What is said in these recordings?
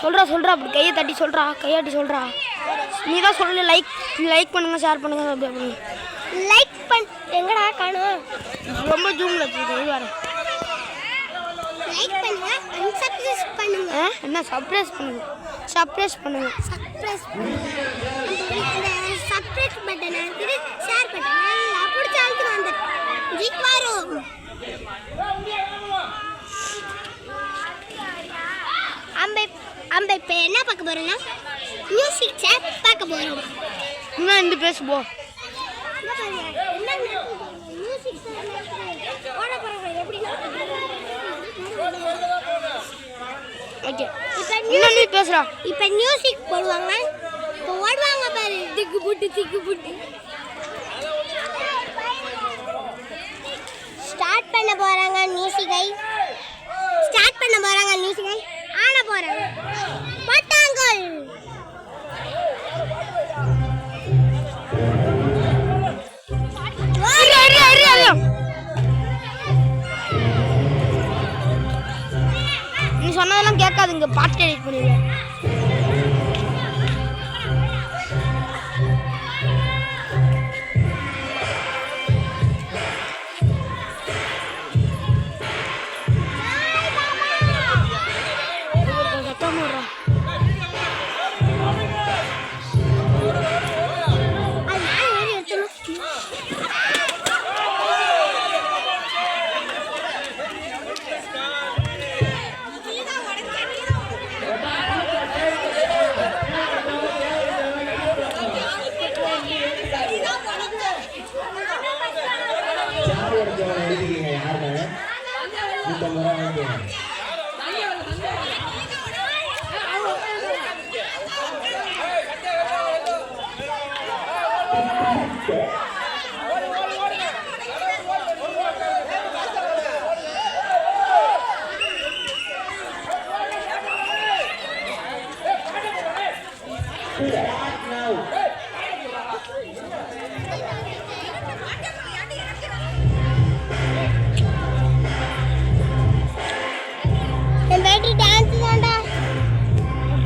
சொல்கிறா அப்படி கையை தட்டி சொல்கிறா, கையாட்டி சொல்கிறா. நீ தான் சொல்லு. லைக் பண்ணுங்கள், ஷேர் பண்ணுங்கள், அப்படி பண்ணுங்க. லைக் எங்கடா காணும்? ரொம்ப ஜூமில் வச்சுருக்கேன். இது வேறு லைக் பண்ணுங்க, சப்ஸ்கிரைப் பண்ணுங்க. என்ன சர்ப்ரைஸ் பண்ணுங்க? சர்ப்ரைஸ் பண்ணுங்க. சப்ஸ்கிரைப் பட்டன் அழுத்தி ஷேர் பட்டன் நல்லா பிடிச்சி அழுத்தி வந்து ஜிக் வரும். இப்போ என்ன பார்க்க போறோம்னா மியூசிக் சேர் பார்க்க போறோம். இன்னும் இந்த பேசுபோ. மியூசிக் சேர் ஓட போறாங்க எப்படின்னா ஓகே. இப்போ நீ பேசுறா. இப்போ மியூசிக் போடுவாங்க. இப்போ ஓடுவாங்க பாரு, திக்கு புட்டு ஸ்டார்ட் பண்ண போறாங்க மியூசிக்கை. ஆன போறாங்க பட்டாங்கள். நீ சொன்னதெல்லாம் கேட்காதுங்க, பாட்டு எடிட் பண்ணிடுவேன்.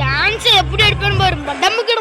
டான்ஸ் எப்படி எடுப்பேன்னு பாரு. டம்முக்கு